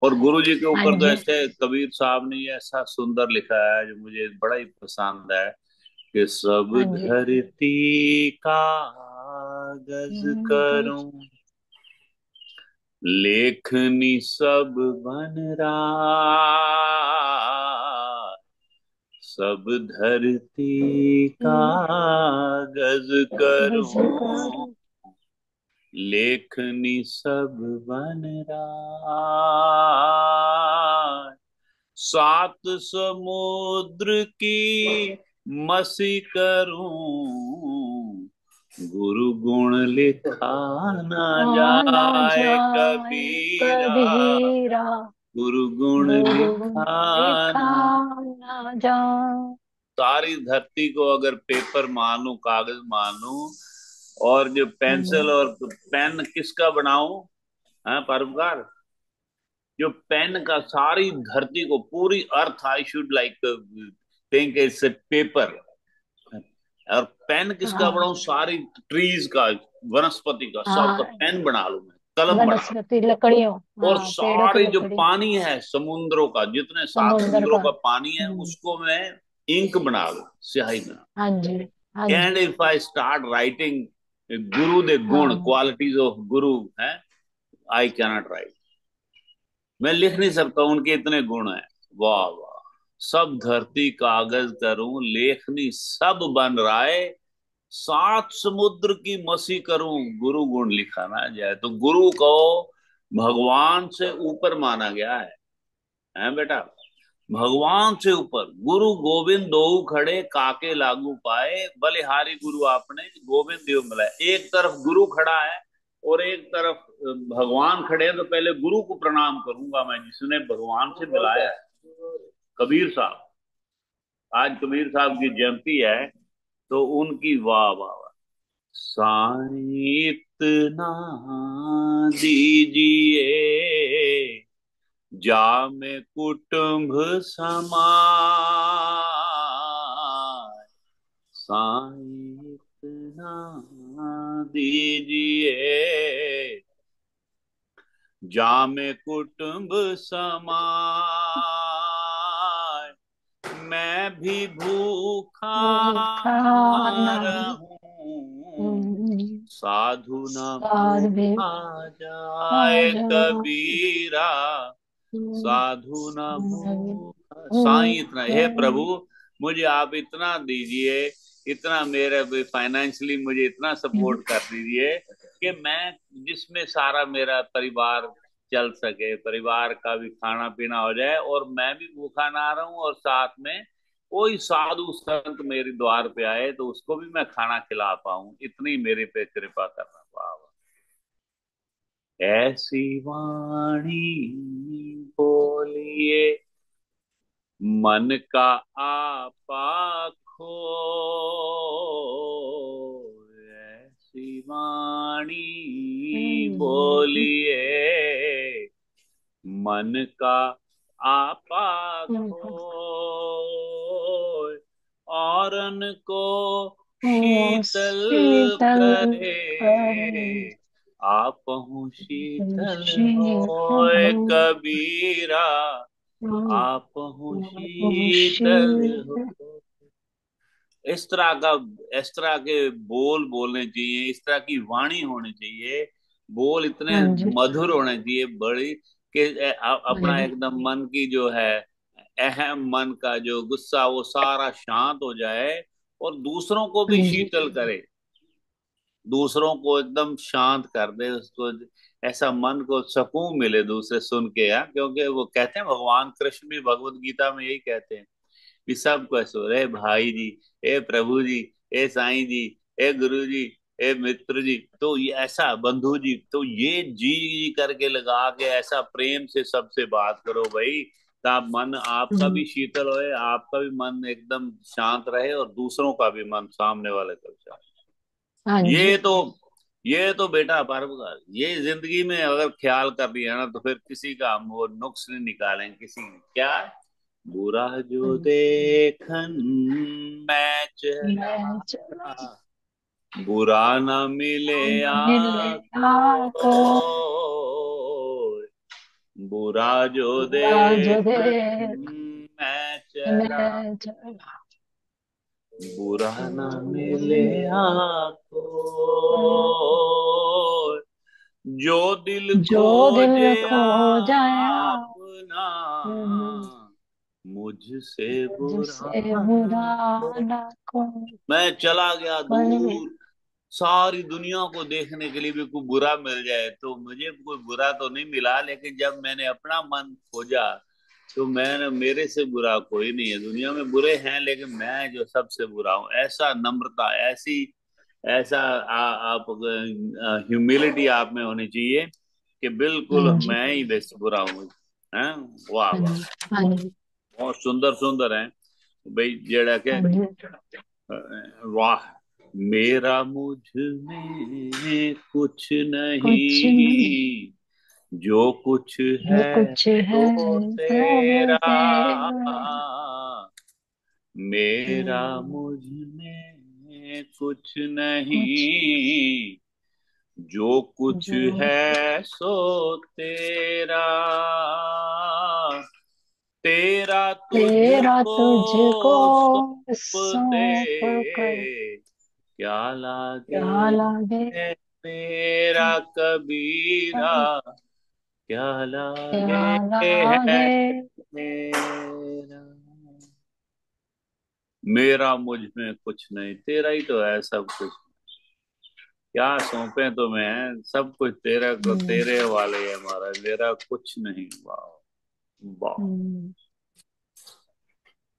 और गुरु जी के हाँ ऊपर तो जी। ऐसे कबीर साहब ने ये ऐसा सुंदर लिखा है जो मुझे बड़ा ही पसंद है कि सब हाँ जी। धरती कागज करूं, लेखनी सब बन रहा, सब धरती कागज करूं, लेखनी सब बन रहा, सात समुद्र की मसी करूं, गुरु गुण लिखा न ना जाए जाए कबीरा, कबीरा, गुरु गुण गुरु लिखा लिखा न। ना जाए। सारी धरती को अगर पेपर मान लूं, कागज मान लूं, और जो हाँ जी। पेंसिल और पेन किसका बनाऊं, है परोपकार, जो पेन का सारी धरती को पूरी earth, I should like think it's a paper, और पेन किसका हाँ बनाऊं, सारी ट्रीज का, वनस्पति का, सबका हाँ। पेन बना लूं, मैं कलम बना लूं, वनस्पति लकड़ियों, और हाँ पेड़ों की सारे जो लकड़ी। पानी है समुद्रों का, जितने सात समुंदर समुद्रों का। का पानी है उसको मैं इंक बना लूं, स्याही में। हाँ जी। हाँ एंड जी। इफ आई स्टार्ट राइटिंग गुरु दे गुण, हाँ। क्वालिटीज ऑफ गुरु है, आई कैनॉट राइट, मैं लिख नहीं सकता उनके इतने गुण हैं। वाह वाह, सब धरती कागज करूं, लेखनी सब बन राय, सात समुद्र की मसी करूं, गुरु गुण लिखा ना जाए। तो गुरु को भगवान से ऊपर माना गया है बेटा, भगवान से ऊपर। गुरु गोविंद दो खड़े, काके लागू पाए, बलिहारी गुरु आपने, गोविंद देव मिलाए। एक तरफ गुरु खड़ा है और एक तरफ भगवान खड़े हैं, तो पहले गुरु को प्रणाम करूंगा मैं जिसने भगवान से मिलाया है, कबीर साहब। आज कबीर साहब की जयंती है, तो उनकी वाह वाह वाह। साईं इतना दीजिए, जामे कुटुंब समाए, साईं इतना दीजिए, जामे कुटुंब समाए, मैं भी भूखा भूखा ना नहीं रहूं, हूँ, साधु न साध भी भूखा आ जाए जाऊं। कबीरा, साधु न भूखा। साईं इतना, हे प्रभु भूखा। मुझे आप इतना दीजिए, इतना मेरे फाइनेंशियली मुझे इतना सपोर्ट कर दीजिए कि मैं, जिसमें सारा मेरा परिवार चल सके, परिवार का भी खाना पीना हो जाए और मैं भी भूखा ना रहूं, और साथ में कोई साधु संत मेरे द्वार पे आए तो उसको भी मैं खाना खिला पाऊं, इतनी मेरे पे कृपा करना। वाह वाह। ऐसी वाणी बोलिए, मन का आपा ऐसी वाणी बोलिए, मन का आपा औरन को शीतल शीतल करे, करे, आपहु शीतल शीतल होए कबीरा, आपहु शीतल हो। शीतल। इस तरह का, इस तरह के बोल बोलने चाहिए, इस तरह की वाणी होनी चाहिए, बोल इतने हाँ जी। मधुर होने चाहिए, बड़ी कि हाँ अपना जी। एकदम मन की जो है, अहम मन का जो गुस्सा वो सारा शांत हो जाए, और दूसरों को हाँ भी जी। शीतल करे, दूसरों को एकदम शांत कर दे उसको, ऐसा मन को सुकून मिले दूसरे सुन के, यार। क्योंकि वो कहते हैं, भगवान कृष्ण भी भगवत गीता में यही कहते हैं कि सबको ऐसो रे भाई जी, ए प्रभु जी, ए साईं जी, ए गुरु जी, ए मित्र जी, तो ये ऐसा बंधु जी, तो ये जी जी करके लगा के ऐसा प्रेम से सबसे बात करो भाई, ताप मन आपका भी शीतल होए, आपका भी मन एकदम शांत रहे, और दूसरों का भी मन, सामने वाले का भी शांत। हाँ जी। ये तो, ये तो बेटा परोपकार, ये जिंदगी में अगर ख्याल कर लिया ना, तो फिर किसी का हम वो नुक्स नहीं निकालेंगे, किसी क्या, बुरा हाँ जो जी। देखन मैं चला, मैं चला बुरा न मिले मिले आको, आपको। बुरा जो बुरा जो देख दे मैं चला, मैं चला। बुरा न मिले आपको, जो दिल जो खोजे दिल खो जाया अपना, मुझसे बुरा मुझसे न बुरा हो। ना को मैं चला गया कोई। दूर, सारी दुनिया को देखने के लिए भी कोई बुरा मिल जाए तो मुझे कोई बुरा तो नहीं मिला, लेकिन जब मैंने अपना मन खोजा तो मैंने, मेरे से बुरा कोई नहीं है दुनिया में। बुरे हैं लेकिन मैं जो सबसे बुरा हूँ। ऐसा नम्रता, ऐसी ऐसा आप ह्यूमिलिटी आप में होनी चाहिए कि बिल्कुल हाँ जी। मैं ही बेस्ट बुरा हूँ। हैं? वाह हाँ वाह, जी। हाँ जी। बहुत सुंदर सुंदर है भाई जेड़ा के। हाँ जी। वाह, मेरा मुझ में कुछ कुछ नहीं, नहीं, जो कुछ जो है कुछ है तो तो तेरा, तेरा। मेरा मुझ में कुछ कुछ नहीं, जो कुछ जो है सो तेरा, तेरा तेरा तुझको तुझको सौंप सौंप कर दे, क्या क्या लागे लागे। है मेरा कबीरा, क्या क्या लागे है लागे। मेरा, मेरा मुझ में कुछ नहीं, तेरा ही तो है सब कुछ। क्या सौंपे तुम्हें, सब कुछ तेरा को हम्म, तेरे वाले है हमारा, मेरा कुछ नहीं। वाह वाह। हम्म।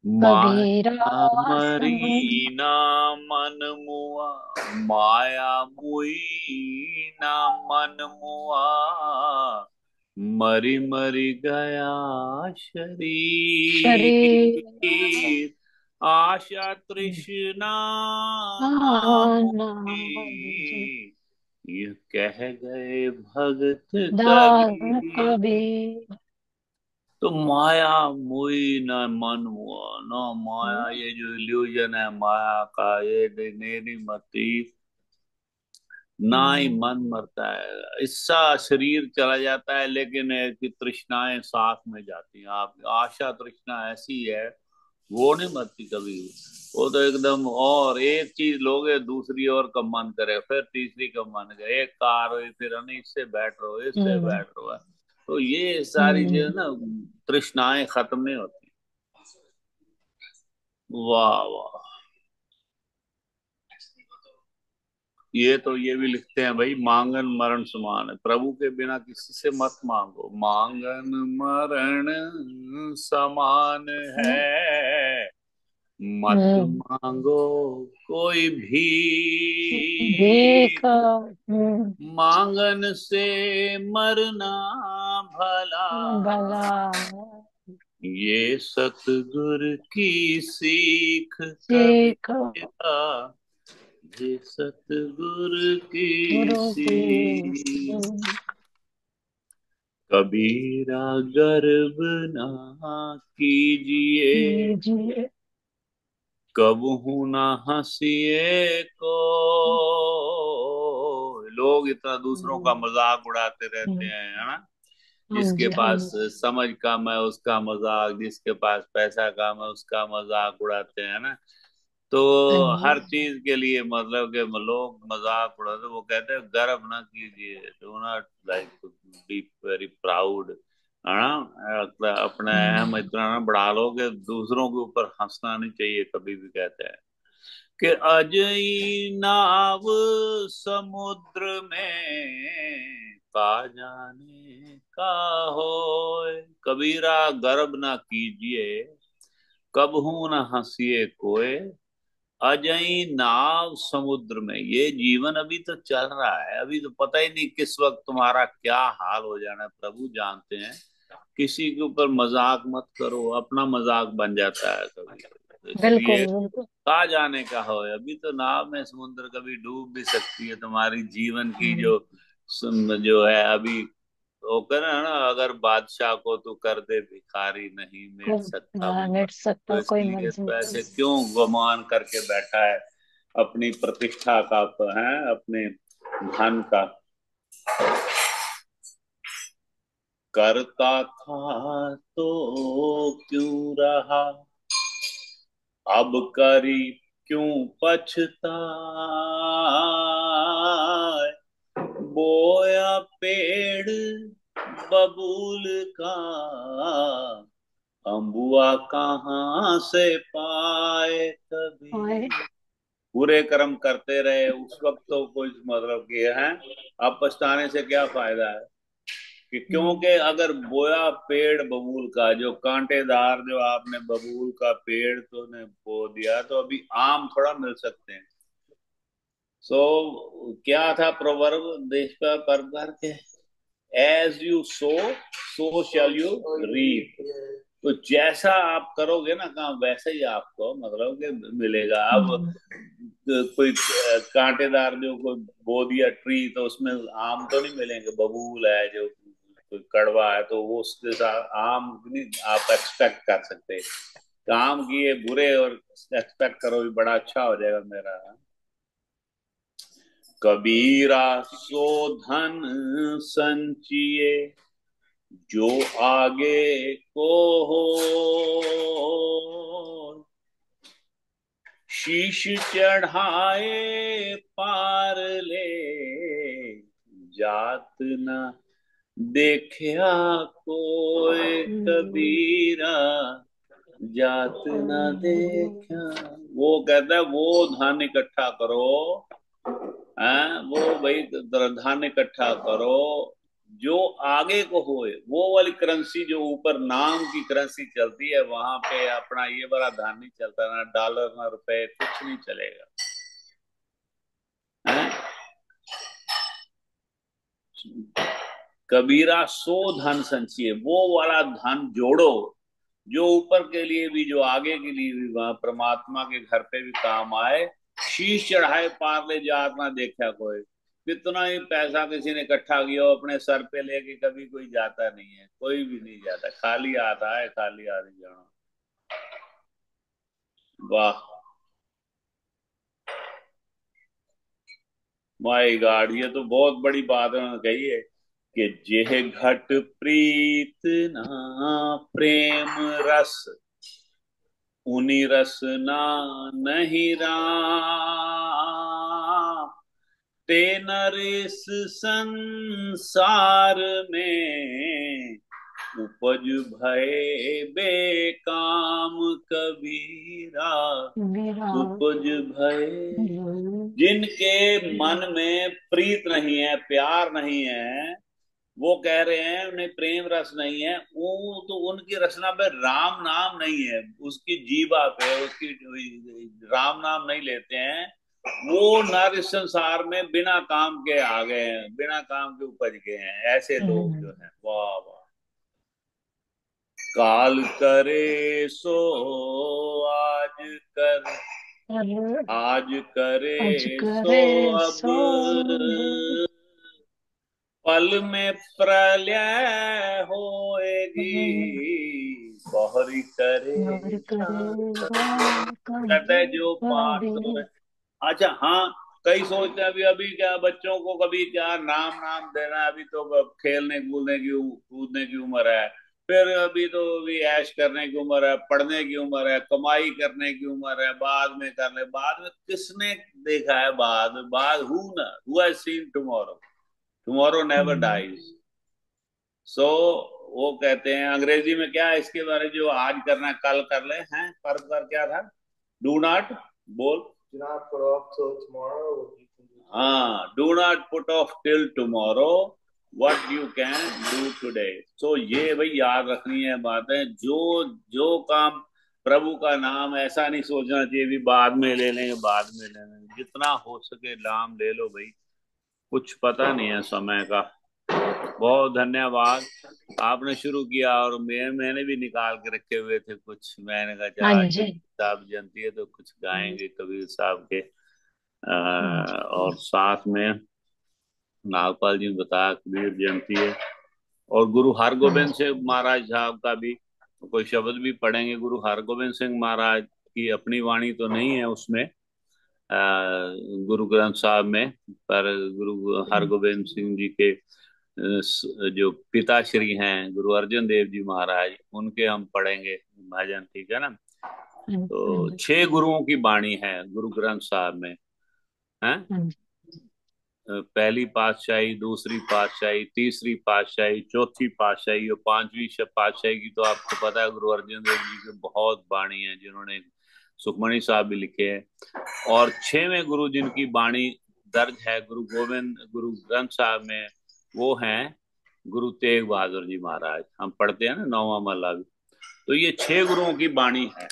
कबीरा माया समझ। मरी ना मन मुआ, माया मुई ना मन मुआ, मरी मरी गया शरीर शरीर, आशा तृष्णा ना नाम मोही, ये कह गए भगत दान कबीर। कबीर। तो माया मोही न मन हुआ न माया, ये जो इल्यूजन है माया का, ये नेरी मती, ना ही मन मरता है। इसका शरीर चला जाता है लेकिन की तृष्णाएं साथ में जाती हैं। आप आशा तृष्णा ऐसी है, वो नहीं मरती कभी। वो तो एकदम, और एक चीज लोगे दूसरी और का मन करे, फिर तीसरी का मन करे, एक कार हुई फिर नहीं इससे बैठ रहो इससे हम्म, बैठ रहो। तो ये सारी जो हम्म। है ना, तृष्णाएं खत्म नहीं होती। वाह वाह। ये तो ये भी लिखते हैं भाई, मांगन मरण समान है, प्रभु के बिना किसी से मत मांगो, मांगन मरण समान है, मत हम्म। मांगो कोई भी, भीख। मांगन से मरना भला, भला ये सतगुर की सीख सीख कबीरा, ये सतगुर की गुरु की सीख, कबीरा गर्व ना कीजिए, कीजिए। कबहू ना हंसिए को। लोग इतना दूसरों का मजाक उड़ाते रहते हैं, है ना। हाँ जिसके जी। हाँ पास जी। समझ कम है उसका मजाक, जिसके पास पैसा कम है उसका मजाक उड़ाते हैं ना। तो हाँ हर जी। चीज के लिए मतलब कि लोग मजाक उड़ाते, वो कहते हैं गर्व ना कीजिए, do not like be very proud, है ना। अपना अहम हम्म, इतना ना बढ़ा लो कि दूसरों के ऊपर हंसना नहीं चाहिए कभी भी। कहते हैं कि अजई नाव समुद्र में, का जाने का होए, कबीरा गर्व ना कीजिए, कबहू न हंसिए कोय, अजई नाव समुद्र में। ये जीवन अभी तो चल रहा है, अभी तो पता ही नहीं किस वक्त तुम्हारा क्या हाल हो जाना है, प्रभु जानते हैं। किसी के ऊपर मजाक मत करो, अपना मजाक बन जाता है कभी। तो बिल्कुल इसलिए बिल्कुल। कहा जाने का हो, अभी तो नाव में समुद्र कभी डूब भी सकती है। तुम्हारी जीवन की हम्म, जो है अभी, वो करे ना, अगर बादशाह को तू कर दे भिखारी, नहीं मिट सकता हाँ, भी मत। मिट सकता तो कोई इसलिए मंजिल। तो ऐसे क्यों गुमान करके बैठा है अपनी प्रतिष्ठा का, है अपने धन का। करता था तो क्यों रहा, अब करी क्यों पछताए। बोया पेड़ बबूल का, अम्बुआ कहाँ से पाए ओए। कभी। बुरे कर्म करते रहे उस वक्त तो कुछ मतलब किए हैं, अब पछताने से क्या फायदा है। कि क्योंकि अगर बोया पेड़ बबूल का, जो कांटेदार जो आपने बबूल का पेड़ तो ने बो दिया, तो अभी आम थोड़ा मिल सकते हैं। सो क्या था प्रोवर्ब देश का पर के, as you sow shall you reap. तो जैसा आप करोगे ना काम, वैसे ही आपको मतलब कि मिलेगा। अब कोई कांटेदार जो कोई बो दिया ट्री, तो उसमें आम तो नहीं मिलेंगे। बबूल है जो कोई कड़वा है, तो वो उसके साथ आम नहीं आप एक्सपेक्ट कर सकते। काम किए बुरे और एक्सपेक्ट करो भी बड़ा अच्छा हो जाएगा मेरा। कबीरा सो धन संचिए, जो आगे को हो। शीश चढ़ाए पार ले, जात न देखा कोई कबीरा, जात न देखा। वो कहता है वो धन इकट्ठा करो, हैं वो भाई धन इकट्ठा करो जो आगे को होए। वो वाली करेंसी जो ऊपर नाम की करेंसी चलती है, वहां पे अपना ये बड़ा धन नहीं चलता, ना डॉलर ना रुपए, कुछ नहीं चलेगा। हैं? कबीरा सो धन संचिए, वो वाला धन जोड़ो जो ऊपर के लिए भी, जो आगे के लिए भी, वहां परमात्मा के घर पे भी काम आए। शीश चढ़ाए पार ले, जात ना देखा कोई। कितना ही पैसा किसी ने इकट्ठा किया हो, अपने सर पे लेके कभी कोई जाता नहीं है, कोई भी नहीं जाता, खाली आता है, खाली आ नहीं जाना। वाह, माय गॉड, ये तो बहुत बड़ी बात उन्होंने कही है कि जेह घट प्रीत ना प्रेम रस, उनी रसना नहीं राम। ते नर इस संसार में, उपज भय बेकाम कबीरा, मेरा। उपज भय। जिनके मन में प्रीत नहीं है, प्यार नहीं है, वो कह रहे हैं उन्हें प्रेम रस नहीं है, वो तो उनकी रचना पे राम नाम नहीं है, उसकी जीवा पे उसकी राम नाम नहीं लेते हैं। वो नर इस संसार में बिना काम के आ गए हैं, बिना काम के उपज गए हैं, ऐसे लोग जो हैं। वाह वाह। काल करे सो आज कर, आज करे आज सो करे अब, सब। पल में प्रलय होएगी, बहरी और करे करेगा कहते हैं कभी जो पाठ कभी। तो। अच्छा हाँ, कई सोचते हैं अभी अभी क्या बच्चों को कभी क्या नाम नाम देना है, अभी तो खेलने कूदने की कूदने की उम्र है। फिर अभी तो अभी ऐश करने की उम्र है, पढ़ने की उम्र है, कमाई करने की उम्र है, बाद में कर ले, बाद में किसने देखा है, बाद who has seen tomorrow, tomorrow never dies. So वो कहते हैं अंग्रेजी में क्या है इसके बारे में, जो आज करना है कल कर ले, हैं पर क्या था, डू नॉट बोल। Do not put off till tomorrow what you can do today. हाँ, do not put off till tomorrow what you can do today. So ये भाई याद रखनी है बातें, जो जो काम प्रभु का नाम, ऐसा नहीं सोचना चाहिए भी बाद में ले लेंगे, बाद में ले लेंगे। जितना हो सके नाम ले लो भाई, कुछ पता नहीं है समय का। बहुत धन्यवाद, आपने शुरू किया और मैंने भी निकाल के रखे हुए थे कुछ। मैंने कहा हाँ चल आज जी। साहब जयंती है तो कुछ गाएंगे कबीर साहब के। हाँ जी। और साथ में नागपाल जी ने बताया कबीर जयंती है, और गुरु हाँ हरगोबिंद जी। सिंह महाराज साहब का भी कोई शब्द भी पढ़ेंगे। गुरु हरगोबिंद सिंह महाराज की अपनी वाणी तो नहीं है उसमें, गुरु ग्रंथ साहब में, पर गुरु हरगोबिंद सिंह जी के जो पिताश्री हैं गुरु अर्जन देव जी महाराज, उनके हम पढ़ेंगे भजन, ठीक है ना। हाँ तो जी। 6 गुरुओं की बाणी है गुरु ग्रंथ साहब में, है। हाँ जी। पहली पातशाही, दूसरी पातशाही, तीसरी पातशाही, चौथी पातशाही और पांचवी पातशाही की तो आपको पता है गुरु अर्जन देव जी के बहुत बाणी है, जिन्होंने सुखमणि साहब भी लिखे हैं। और 6वें गुरु जिनकी बाणी दर्ज है गुरु गोविंद गुरु ग्रंथ साहब में, वो हैं गुरु तेग बहादुर जी महाराज। हम पढ़ते हैं ना 9वां महला भी। तो ये 6 गुरुओं की बाणी है।